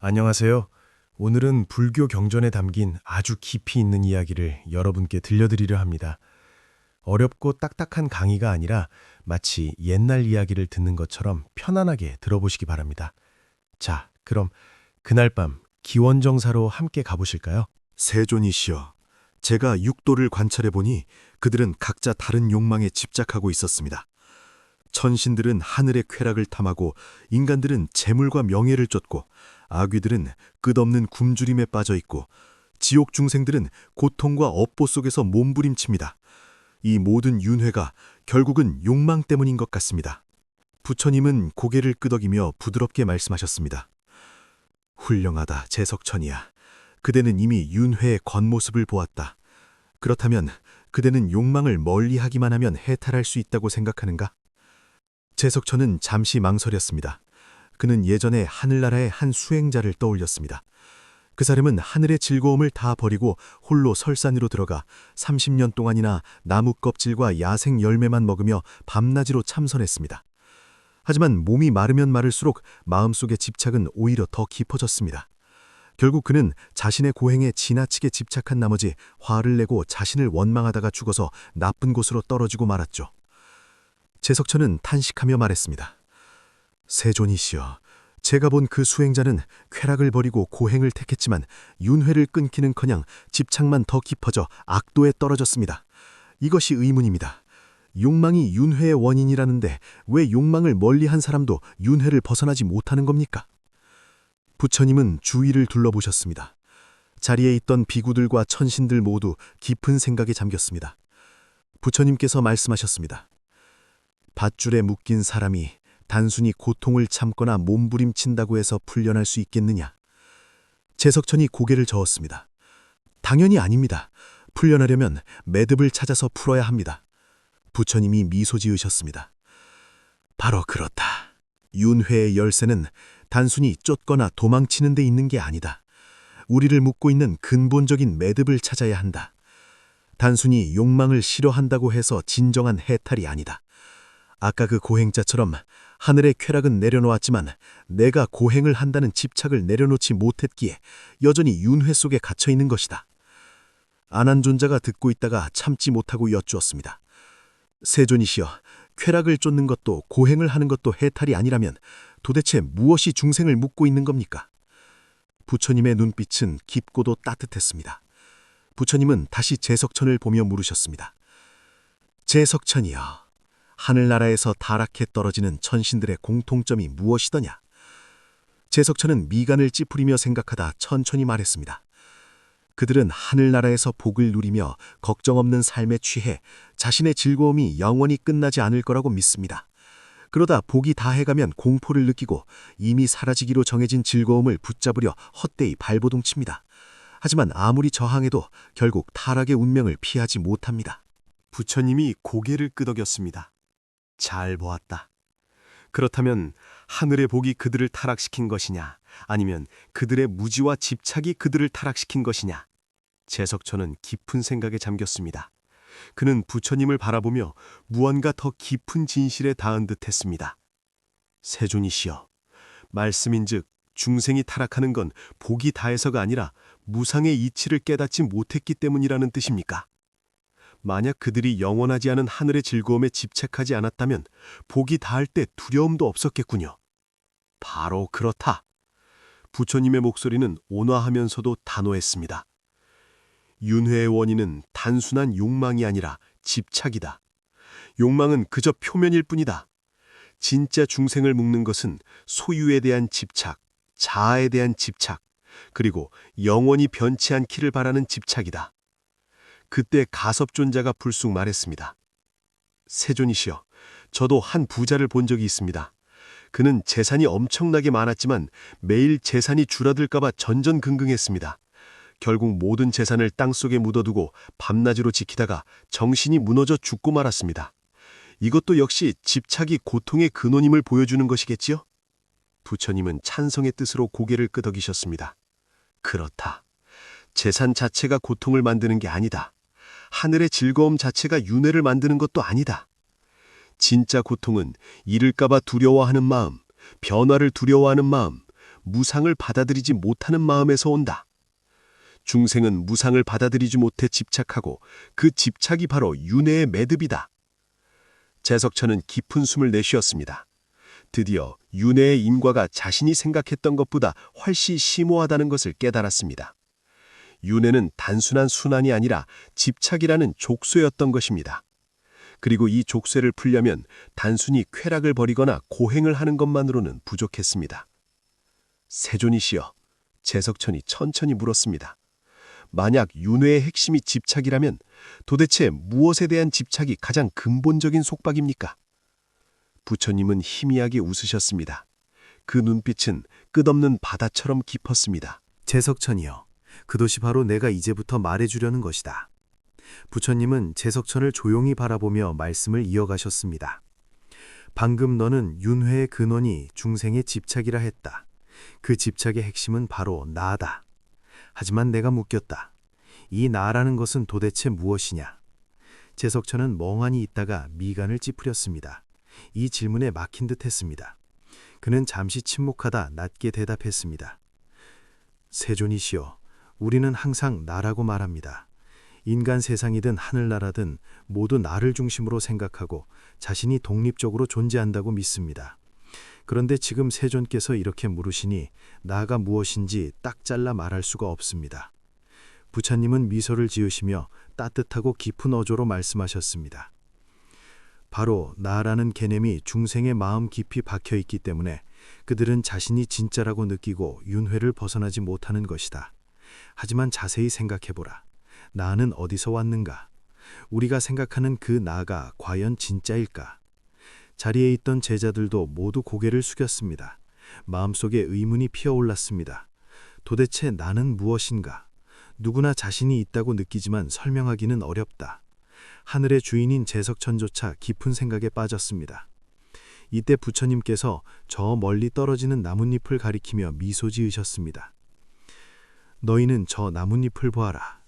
안녕하세요. 오늘은 불교 경전에 담긴 아주 깊이 있는 이야기를 여러분께 들려드리려 합니다. 어렵고 딱딱한 강의가 아니라 마치 옛날 이야기를 듣는 것처럼 편안하게 들어보시기 바랍니다. 자, 그럼 그날 밤 기원정사로 함께 가보실까요? 세존이시여, 제가 육도를 관찰해보니 그들은 각자 다른 욕망에 집착하고 있었습니다. 천신들은 하늘의 쾌락을 탐하고 인간들은 재물과 명예를 쫓고 아귀들은 끝없는 굶주림에 빠져 있고 지옥 중생들은 고통과 업보 속에서 몸부림칩니다. 이 모든 윤회가 결국은 욕망 때문인 것 같습니다. 부처님은 고개를 끄덕이며 부드럽게 말씀하셨습니다. 훌륭하다, 제석천이야. 그대는 이미 윤회의 겉모습을 보았다. 그렇다면 그대는 욕망을 멀리하기만 하면 해탈할 수 있다고 생각하는가? 제석천은 잠시 망설였습니다. 그는 예전에 하늘나라의 한 수행자를 떠올렸습니다. 그 사람은 하늘의 즐거움을 다 버리고 홀로 설산 위로 들어가 30년 동안이나 나무 껍질과 야생 열매만 먹으며 밤낮으로 참선했습니다. 하지만 몸이 마르면 마를수록 마음속의 집착은 오히려 더 깊어졌습니다. 결국 그는 자신의 고행에 지나치게 집착한 나머지 화를 내고 자신을 원망하다가 죽어서 나쁜 곳으로 떨어지고 말았죠. 제석천은 탄식하며 말했습니다. 세존이시여, 제가 본 그 수행자는 쾌락을 버리고 고행을 택했지만 윤회를 끊기는커녕 집착만 더 깊어져 악도에 떨어졌습니다. 이것이 의문입니다. 욕망이 윤회의 원인이라는데 왜 욕망을 멀리한 사람도 윤회를 벗어나지 못하는 겁니까? 부처님은 주위를 둘러보셨습니다. 자리에 있던 비구들과 천신들 모두 깊은 생각에 잠겼습니다. 부처님께서 말씀하셨습니다. 밧줄에 묶인 사람이 단순히 고통을 참거나 몸부림친다고 해서 풀려날 수 있겠느냐? 제석천이 고개를 저었습니다. 당연히 아닙니다. 풀려나려면 매듭을 찾아서 풀어야 합니다. 부처님이 미소 지으셨습니다. 바로 그렇다. 윤회의 열쇠는 단순히 쫓거나 도망치는 데 있는 게 아니다. 우리를 묶고 있는 근본적인 매듭을 찾아야 한다. 단순히 욕망을 싫어한다고 해서 진정한 해탈이 아니다. 아까 그 고행자처럼 하늘의 쾌락은 내려놓았지만 내가 고행을 한다는 집착을 내려놓지 못했기에 여전히 윤회 속에 갇혀 있는 것이다. 아난존자가 듣고 있다가 참지 못하고 여쭈었습니다. 세존이시여, 쾌락을 쫓는 것도 고행을 하는 것도 해탈이 아니라면 도대체 무엇이 중생을 묶고 있는 겁니까? 부처님의 눈빛은 깊고도 따뜻했습니다. 부처님은 다시 제석천을 보며 물으셨습니다. 제석천이여, 하늘나라에서 타락해 떨어지는 천신들의 공통점이 무엇이더냐? 제석천은 미간을 찌푸리며 생각하다 천천히 말했습니다. 그들은 하늘나라에서 복을 누리며 걱정 없는 삶에 취해 자신의 즐거움이 영원히 끝나지 않을 거라고 믿습니다. 그러다 복이 다해가면 공포를 느끼고 이미 사라지기로 정해진 즐거움을 붙잡으려 헛되이 발버둥칩니다. 하지만 아무리 저항해도 결국 타락의 운명을 피하지 못합니다. 부처님이 고개를 끄덕였습니다. 잘 보았다. 그렇다면 하늘의 복이 그들을 타락시킨 것이냐, 아니면 그들의 무지와 집착이 그들을 타락시킨 것이냐? 제석천은 깊은 생각에 잠겼습니다. 그는 부처님을 바라보며 무언가 더 깊은 진실에 닿은 듯 했습니다. 세존이시여, 말씀인즉 중생이 타락하는 건 복이 다해서가 아니라 무상의 이치를 깨닫지 못했기 때문이라는 뜻입니까? 만약 그들이 영원하지 않은 하늘의 즐거움에 집착하지 않았다면 복이 닿을 때 두려움도 없었겠군요. 바로 그렇다. 부처님의 목소리는 온화하면서도 단호했습니다. 윤회의 원인은 단순한 욕망이 아니라 집착이다. 욕망은 그저 표면일 뿐이다. 진짜 중생을 묶는 것은 소유에 대한 집착, 자아에 대한 집착, 그리고 영원히 변치 않기를 바라는 집착이다. 그때 가섭존자가 불쑥 말했습니다. 세존이시여, 저도 한 부자를 본 적이 있습니다. 그는 재산이 엄청나게 많았지만 매일 재산이 줄어들까봐 전전긍긍했습니다. 결국 모든 재산을 땅속에 묻어두고 밤낮으로 지키다가 정신이 무너져 죽고 말았습니다. 이것도 역시 집착이 고통의 근원임을 보여주는 것이겠지요? 부처님은 찬성의 뜻으로 고개를 끄덕이셨습니다. 그렇다. 재산 자체가 고통을 만드는 게 아니다. 하늘의 즐거움 자체가 윤회를 만드는 것도 아니다. 진짜 고통은 잃을까봐 두려워하는 마음, 변화를 두려워하는 마음, 무상을 받아들이지 못하는 마음에서 온다. 중생은 무상을 받아들이지 못해 집착하고 그 집착이 바로 윤회의 매듭이다. 재석천은 깊은 숨을 내쉬었습니다. 드디어 윤회의 인과가 자신이 생각했던 것보다 훨씬 심오하다는 것을 깨달았습니다. 윤회는 단순한 순환이 아니라 집착이라는 족쇄였던 것입니다. 그리고 이 족쇄를 풀려면 단순히 쾌락을 버리거나 고행을 하는 것만으로는 부족했습니다. 세존이시여, 재석천이 천천히 물었습니다. 만약 윤회의 핵심이 집착이라면 도대체 무엇에 대한 집착이 가장 근본적인 속박입니까? 부처님은 희미하게 웃으셨습니다. 그 눈빛은 끝없는 바다처럼 깊었습니다. 재석천이여, 그것이 바로 내가 이제부터 말해주려는 것이다. 부처님은 재석천을 조용히 바라보며 말씀을 이어가셨습니다. 방금 너는 윤회의 근원이 중생의 집착이라 했다. 그 집착의 핵심은 바로 나다. 하지만 내가 묻겠다. 이 나라는 것은 도대체 무엇이냐? 재석천은 멍하니 있다가 미간을 찌푸렸습니다. 이 질문에 막힌 듯 했습니다. 그는 잠시 침묵하다 낮게 대답했습니다. 세존이시여, 우리는 항상 나라고 말합니다. 인간 세상이든 하늘나라든 모두 나를 중심으로 생각하고 자신이 독립적으로 존재한다고 믿습니다. 그런데 지금 세존께서 이렇게 물으시니 나가 무엇인지 딱 잘라 말할 수가 없습니다. 부처님은 미소를 지으시며 따뜻하고 깊은 어조로 말씀하셨습니다. 바로 나라는 개념이 중생의 마음 깊이 박혀 있기 때문에 그들은 자신이 진짜라고 느끼고 윤회를 벗어나지 못하는 것이다. 하지만 자세히 생각해보라. 나는 어디서 왔는가? 우리가 생각하는 그 나가 과연 진짜일까? 자리에 있던 제자들도 모두 고개를 숙였습니다. 마음속에 의문이 피어올랐습니다. 도대체 나는 무엇인가? 누구나 자신이 있다고 느끼지만 설명하기는 어렵다. 하늘의 주인인 재석천조차 깊은 생각에 빠졌습니다. 이때 부처님께서 저 멀리 떨어지는 나뭇잎을 가리키며 미소 지으셨습니다. 너희는 저 나뭇잎을 보아라.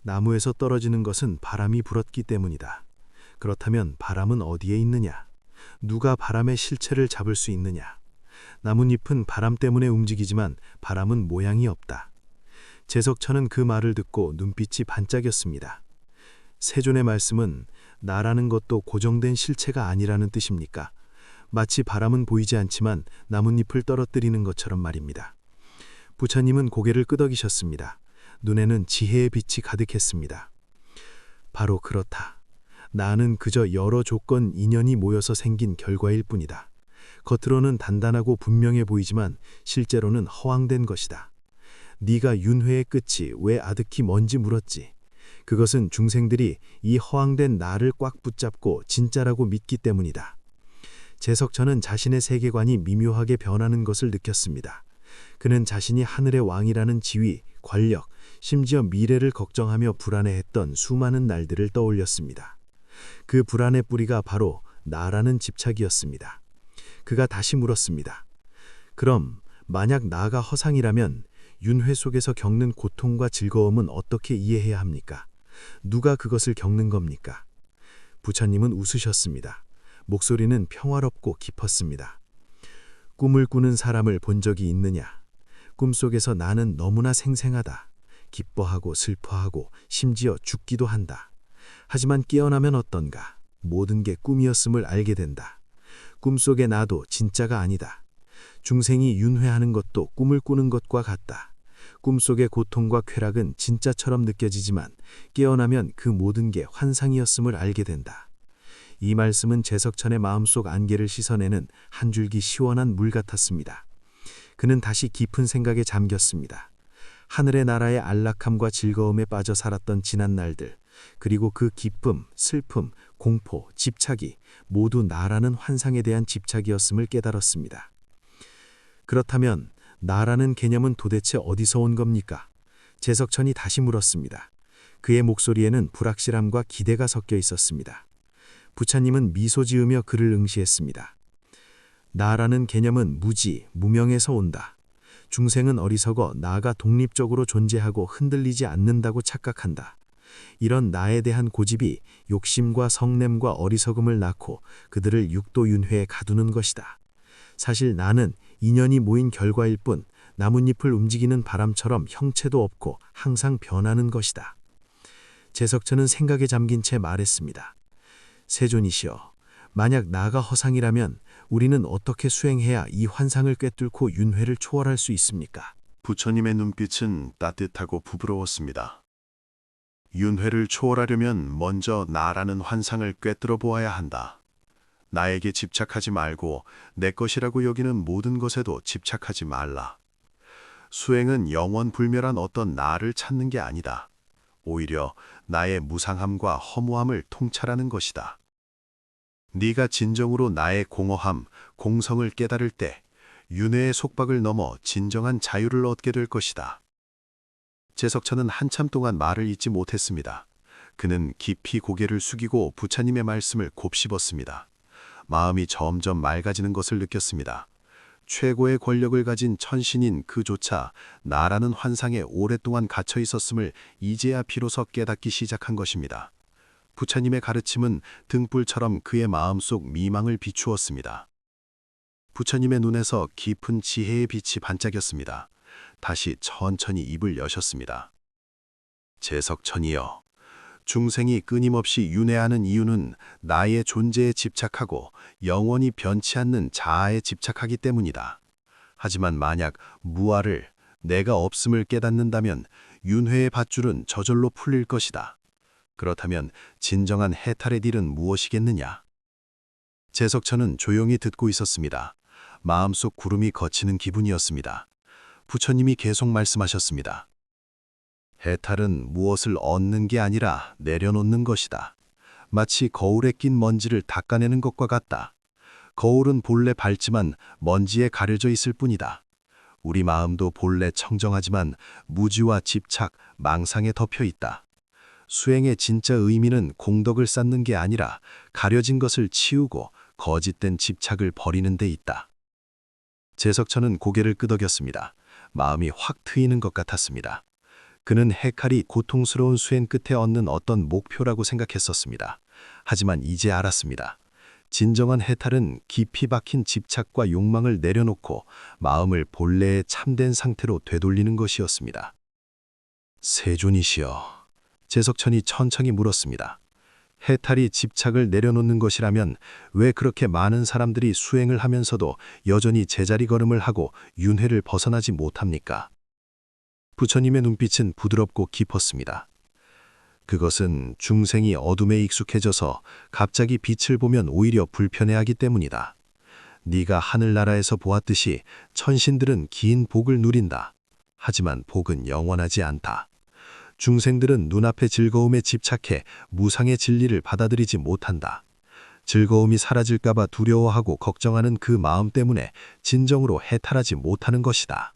나무에서 떨어지는 것은 바람이 불었기 때문이다. 그렇다면 바람은 어디에 있느냐? 누가 바람의 실체를 잡을 수 있느냐? 나뭇잎은 바람 때문에 움직이지만 바람은 모양이 없다. 재석천은 그 말을 듣고 눈빛이 반짝였습니다. 세존의 말씀은 나라는 것도 고정된 실체가 아니라는 뜻입니까? 마치 바람은 보이지 않지만 나뭇잎을 떨어뜨리는 것처럼 말입니다. 부처님은 고개를 끄덕이셨습니다. 눈에는 지혜의 빛이 가득했습니다. 바로 그렇다. 나는 그저 여러 조건 인연이 모여서 생긴 결과일 뿐이다. 겉으로는 단단하고 분명해 보이지만 실제로는 허황된 것이다. 네가 윤회의 끝이 왜 아득히 먼지 물었지? 그것은 중생들이 이 허황된 나를 꽉 붙잡고 진짜라고 믿기 때문이다. 재석천은 자신의 세계관이 미묘하게 변하는 것을 느꼈습니다. 그는 자신이 하늘의 왕이라는 지위, 권력, 심지어 미래를 걱정하며 불안해했던 수많은 날들을 떠올렸습니다. 그 불안의 뿌리가 바로 나라는 집착이었습니다. 그가 다시 물었습니다. 그럼 만약 나가 허상이라면 윤회 속에서 겪는 고통과 즐거움은 어떻게 이해해야 합니까? 누가 그것을 겪는 겁니까? 부처님은 웃으셨습니다. 목소리는 평화롭고 깊었습니다. 꿈을 꾸는 사람을 본 적이 있느냐? 꿈속에서 나는 너무나 생생하다. 기뻐하고 슬퍼하고 심지어 죽기도 한다. 하지만 깨어나면 어떤가? 모든 게 꿈이었음을 알게 된다. 꿈속의 나도 진짜가 아니다. 중생이 윤회하는 것도 꿈을 꾸는 것과 같다. 꿈속의 고통과 쾌락은 진짜처럼 느껴지지만 깨어나면 그 모든 게 환상이었음을 알게 된다. 이 말씀은 재석천의 마음속 안개를 씻어내는 한 줄기 시원한 물 같았습니다. 그는 다시 깊은 생각에 잠겼습니다. 하늘의 나라의 안락함과 즐거움에 빠져 살았던 지난 날들, 그리고 그 기쁨, 슬픔, 공포, 집착이 모두 나라는 환상에 대한 집착이었음을 깨달았습니다. 그렇다면 나라는 개념은 도대체 어디서 온 겁니까? 재석천이 다시 물었습니다. 그의 목소리에는 불확실함과 기대가 섞여 있었습니다. 부처님은 미소 지으며 그를 응시했습니다. 나라는 개념은 무지, 무명에서 온다. 중생은 어리석어 나가 독립적으로 존재하고 흔들리지 않는다고 착각한다. 이런 나에 대한 고집이 욕심과 성냄과 어리석음을 낳고 그들을 육도윤회에 가두는 것이다. 사실 나는 인연이 모인 결과일 뿐 나뭇잎을 움직이는 바람처럼 형체도 없고 항상 변하는 것이다. 제석천은 생각에 잠긴 채 말했습니다. 세존이시여, 만약 나가 허상이라면 우리는 어떻게 수행해야 이 환상을 꿰뚫고 윤회를 초월할 수 있습니까? 부처님의 눈빛은 따뜻하고 부드러웠습니다. 윤회를 초월하려면 먼저 나라는 환상을 꿰뚫어 보아야 한다. 나에게 집착하지 말고 내 것이라고 여기는 모든 것에도 집착하지 말라. 수행은 영원불멸한 어떤 나를 찾는 게 아니다. 오히려 나의 무상함과 허무함을 통찰하는 것이다. 네가 진정으로 나의 공허함, 공성을 깨달을 때 윤회의 속박을 넘어 진정한 자유를 얻게 될 것이다. 제석천은 한참 동안 말을 잇지 못했습니다. 그는 깊이 고개를 숙이고 부처님의 말씀을 곱씹었습니다. 마음이 점점 맑아지는 것을 느꼈습니다. 최고의 권력을 가진 천신인 그조차 나라는 환상에 오랫동안 갇혀 있었음을 이제야 비로소 깨닫기 시작한 것입니다. 부처님의 가르침은 등불처럼 그의 마음속 미망을 비추었습니다. 부처님의 눈에서 깊은 지혜의 빛이 반짝였습니다. 다시 천천히 입을 여셨습니다. 제석천이여, 중생이 끊임없이 윤회하는 이유는 나의 존재에 집착하고 영원히 변치 않는 자아에 집착하기 때문이다. 하지만 만약 무아를, 내가 없음을 깨닫는다면 윤회의 밧줄은 저절로 풀릴 것이다. 그렇다면 진정한 해탈의 딜은 무엇이겠느냐? 제석천은 조용히 듣고 있었습니다. 마음속 구름이 걷히는 기분이었습니다. 부처님이 계속 말씀하셨습니다. 해탈은 무엇을 얻는 게 아니라 내려놓는 것이다. 마치 거울에 낀 먼지를 닦아내는 것과 같다. 거울은 본래 밝지만 먼지에 가려져 있을 뿐이다. 우리 마음도 본래 청정하지만 무지와 집착, 망상에 덮여 있다. 수행의 진짜 의미는 공덕을 쌓는 게 아니라 가려진 것을 치우고 거짓된 집착을 버리는 데 있다. 제석천은 고개를 끄덕였습니다. 마음이 확 트이는 것 같았습니다. 그는 해칼이 고통스러운 수행 끝에 얻는 어떤 목표라고 생각했었습니다. 하지만 이제 알았습니다. 진정한 해탈은 깊이 박힌 집착과 욕망을 내려놓고 마음을 본래의 참된 상태로 되돌리는 것이었습니다. 세존이시여, 제석천이 천천히 물었습니다. 해탈이 집착을 내려놓는 것이라면 왜 그렇게 많은 사람들이 수행을 하면서도 여전히 제자리 걸음을 하고 윤회를 벗어나지 못합니까? 부처님의 눈빛은 부드럽고 깊었습니다. 그것은 중생이 어둠에 익숙해져서 갑자기 빛을 보면 오히려 불편해하기 때문이다. 네가 하늘나라에서 보았듯이 천신들은 긴 복을 누린다. 하지만 복은 영원하지 않다. 중생들은 눈앞의 즐거움에 집착해 무상의 진리를 받아들이지 못한다. 즐거움이 사라질까봐 두려워하고 걱정하는 그 마음 때문에 진정으로 해탈하지 못하는 것이다.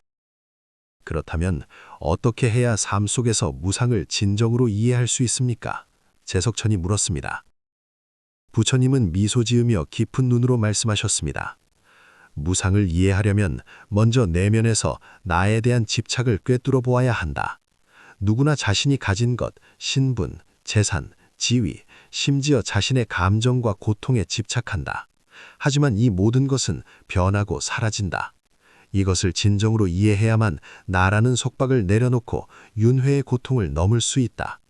그렇다면 어떻게 해야 삶 속에서 무상을 진정으로 이해할 수 있습니까? 제석천이 물었습니다. 부처님은 미소 지으며 깊은 눈으로 말씀하셨습니다. 무상을 이해하려면 먼저 내면에서 나에 대한 집착을 꿰뚫어 보아야 한다. 누구나 자신이 가진 것, 신분, 재산, 지위, 심지어 자신의 감정과 고통에 집착한다. 하지만 이 모든 것은 변하고 사라진다. 이것을 진정으로 이해해야만 나라는 속박을 내려놓고 윤회의 고통을 넘을 수 있다.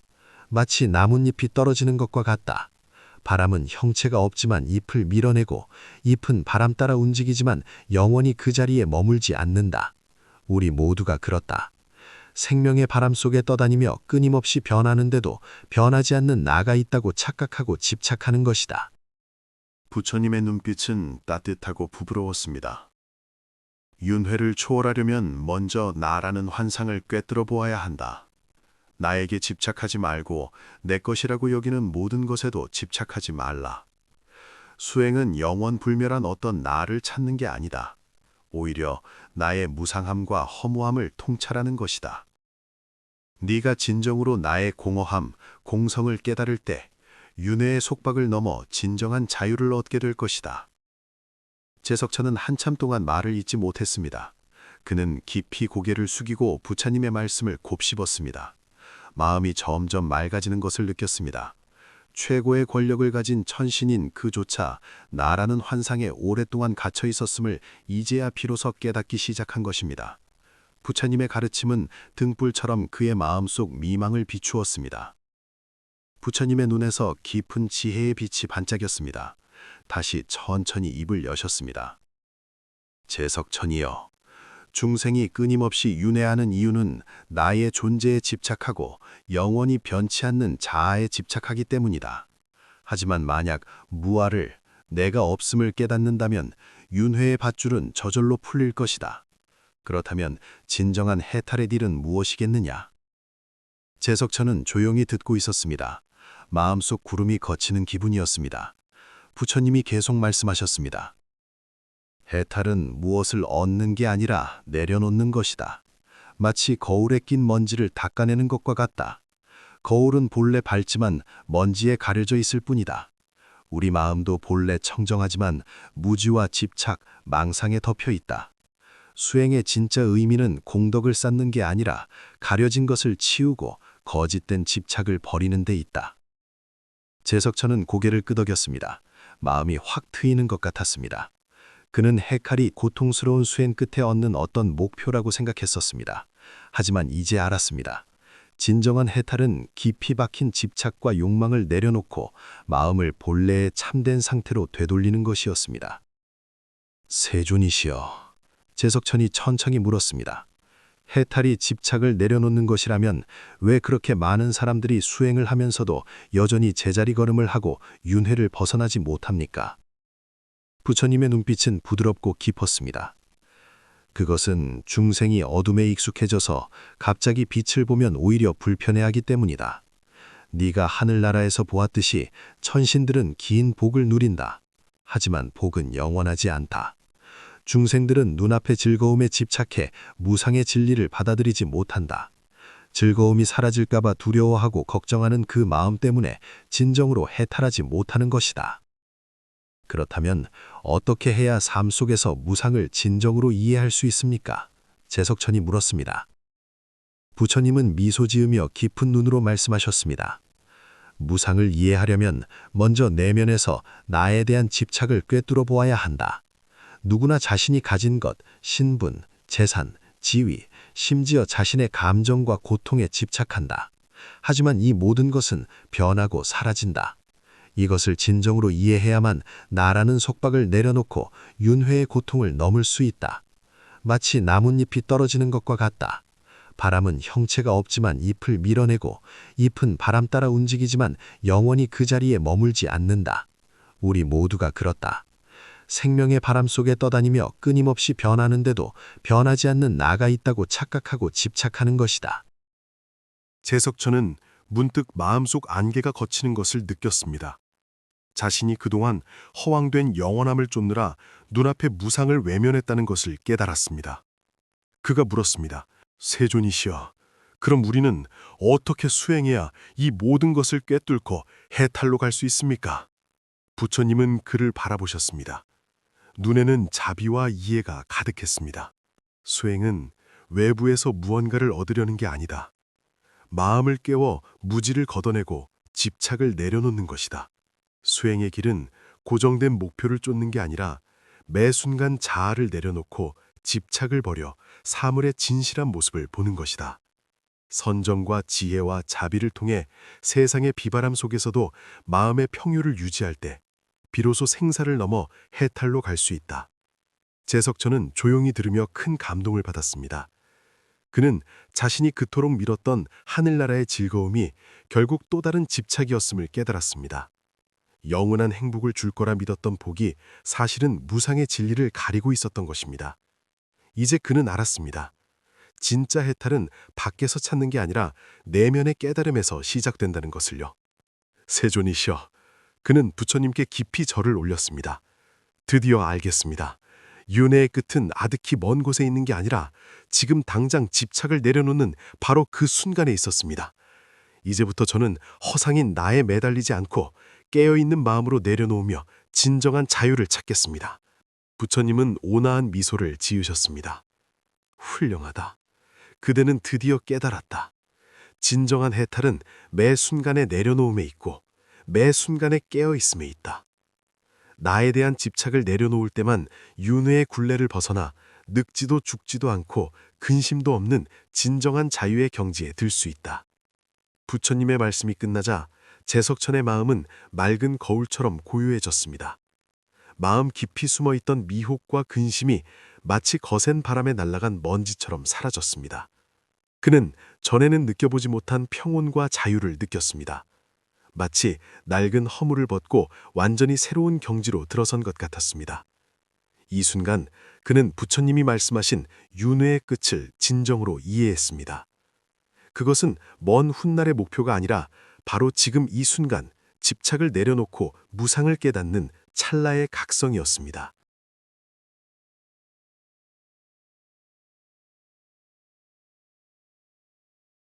마치 나뭇잎이 떨어지는 것과 같다. 바람은 형체가 없지만 잎을 밀어내고 잎은 바람 따라 움직이지만 영원히 그 자리에 머물지 않는다. 우리 모두가 그렇다. 생명의 바람 속에 떠다니며 끊임없이 변하는데도 변하지 않는 나가 있다고 착각하고 집착하는 것이다. 부처님의 눈빛은 따뜻하고 부드러웠습니다. 윤회를 초월하려면 먼저 나라는 환상을 꿰뚫어 보아야 한다. 나에게 집착하지 말고 내 것이라고 여기는 모든 것에도 집착하지 말라. 수행은 영원불멸한 어떤 나를 찾는 게 아니다. 오히려 나의 무상함과 허무함을 통찰하는 것이다. 네가 진정으로 나의 공허함, 공성을 깨달을 때 윤회의 속박을 넘어 진정한 자유를 얻게 될 것이다. 제석천은 한참 동안 말을 잇지 못했습니다. 그는 깊이 고개를 숙이고 부처님의 말씀을 곱씹었습니다. 마음이 점점 맑아지는 것을 느꼈습니다. 최고의 권력을 가진 천신인 그조차 나라는 환상에 오랫동안 갇혀 있었음을 이제야 비로소 깨닫기 시작한 것입니다. 부처님의 가르침은 등불처럼 그의 마음속 미망을 비추었습니다. 부처님의 눈에서 깊은 지혜의 빛이 반짝였습니다. 다시 천천히 입을 여셨습니다. 제석천이여, 중생이 끊임없이 윤회하는 이유는 나의 존재에 집착하고 영원히 변치 않는 자아에 집착하기 때문이다. 하지만 만약 무아를, 내가 없음을 깨닫는다면 윤회의 밧줄은 저절로 풀릴 것이다. 그렇다면 진정한 해탈의 딜은 무엇이겠느냐? 제석천은 조용히 듣고 있었습니다. 마음속 구름이 걷히는 기분이었습니다. 부처님이 계속 말씀하셨습니다. 해탈은 무엇을 얻는 게 아니라 내려놓는 것이다. 마치 거울에 낀 먼지를 닦아내는 것과 같다. 거울은 본래 밝지만 먼지에 가려져 있을 뿐이다. 우리 마음도 본래 청정하지만 무지와 집착, 망상에 덮여 있다. 수행의 진짜 의미는 공덕을 쌓는 게 아니라 가려진 것을 치우고 거짓된 집착을 버리는 데 있다. 제석천은 고개를 끄덕였습니다. 마음이 확 트이는 것 같았습니다. 그는 해칼이 고통스러운 수행 끝에 얻는 어떤 목표라고 생각했었습니다. 하지만 이제 알았습니다. 진정한 해탈은 깊이 박힌 집착과 욕망을 내려놓고 마음을 본래의 참된 상태로 되돌리는 것이었습니다. 세존이시여, 제석천이 천천히 물었습니다. 해탈이 집착을 내려놓는 것이라면 왜 그렇게 많은 사람들이 수행을 하면서도 여전히 제자리 걸음을 하고 윤회를 벗어나지 못합니까? 부처님의 눈빛은 부드럽고 깊었습니다. 그것은 중생이 어둠에 익숙해져서 갑자기 빛을 보면 오히려 불편해하기 때문이다. 네가 하늘나라에서 보았듯이 천신들은 긴 복을 누린다. 하지만 복은 영원하지 않다. 중생들은 눈앞의 즐거움에 집착해 무상의 진리를 받아들이지 못한다. 즐거움이 사라질까봐 두려워하고 걱정하는 그 마음 때문에 진정으로 해탈하지 못하는 것이다. 그렇다면 어떻게 해야 삶 속에서 무상을 진정으로 이해할 수 있습니까? 제석천이 물었습니다. 부처님은 미소 지으며 깊은 눈으로 말씀하셨습니다. 무상을 이해하려면 먼저 내면에서 나에 대한 집착을 꿰뚫어 보아야 한다. 누구나 자신이 가진 것, 신분, 재산, 지위, 심지어 자신의 감정과 고통에 집착한다. 하지만 이 모든 것은 변하고 사라진다. 이것을 진정으로 이해해야만 나라는 속박을 내려놓고 윤회의 고통을 넘을 수 있다. 마치 나뭇잎이 떨어지는 것과 같다. 바람은 형체가 없지만 잎을 밀어내고 잎은 바람 따라 움직이지만 영원히 그 자리에 머물지 않는다. 우리 모두가 그렇다. 생명의 바람 속에 떠다니며 끊임없이 변하는데도 변하지 않는 나가 있다고 착각하고 집착하는 것이다. 제석천은 문득 마음속 안개가 걷히는 것을 느꼈습니다. 자신이 그동안 허황된 영원함을 쫓느라 눈앞의 무상을 외면했다는 것을 깨달았습니다. 그가 물었습니다. 세존이시여, 그럼 우리는 어떻게 수행해야 이 모든 것을 꿰뚫고 해탈로 갈 수 있습니까? 부처님은 그를 바라보셨습니다. 눈에는 자비와 이해가 가득했습니다. 수행은 외부에서 무언가를 얻으려는 게 아니다. 마음을 깨워 무지를 걷어내고 집착을 내려놓는 것이다. 수행의 길은 고정된 목표를 쫓는 게 아니라 매 순간 자아를 내려놓고 집착을 버려 사물의 진실한 모습을 보는 것이다. 선정과 지혜와 자비를 통해 세상의 비바람 속에서도 마음의 평유를 유지할 때 비로소 생사를 넘어 해탈로 갈 수 있다. 제석천은 조용히 들으며 큰 감동을 받았습니다. 그는 자신이 그토록 미뤘던 하늘나라의 즐거움이 결국 또 다른 집착이었음을 깨달았습니다. 영원한 행복을 줄 거라 믿었던 복이 사실은 무상의 진리를 가리고 있었던 것입니다. 이제 그는 알았습니다. 진짜 해탈은 밖에서 찾는 게 아니라 내면의 깨달음에서 시작된다는 것을요. 세존이시여, 그는 부처님께 깊이 절을 올렸습니다. 드디어 알겠습니다. 윤회의 끝은 아득히 먼 곳에 있는 게 아니라 지금 당장 집착을 내려놓는 바로 그 순간에 있었습니다. 이제부터 저는 허상인 나에 매달리지 않고 깨어있는 마음으로 내려놓으며 진정한 자유를 찾겠습니다. 부처님은 온화한 미소를 지으셨습니다. 훌륭하다. 그대는 드디어 깨달았다. 진정한 해탈은 매 순간에 내려놓음에 있고 매 순간에 깨어있음에 있다. 나에 대한 집착을 내려놓을 때만 윤회의 굴레를 벗어나 늙지도 죽지도 않고 근심도 없는 진정한 자유의 경지에 들 수 있다. 부처님의 말씀이 끝나자 재석천의 마음은 맑은 거울처럼 고요해졌습니다. 마음 깊이 숨어있던 미혹과 근심이 마치 거센 바람에 날아간 먼지처럼 사라졌습니다. 그는 전에는 느껴보지 못한 평온과 자유를 느꼈습니다. 마치 낡은 허물을 벗고 완전히 새로운 경지로 들어선 것 같았습니다. 이 순간 그는 부처님이 말씀하신 윤회의 끝을 진정으로 이해했습니다. 그것은 먼 훗날의 목표가 아니라 바로 지금 이 순간 집착을 내려놓고 무상을 깨닫는 찰나의 각성이었습니다.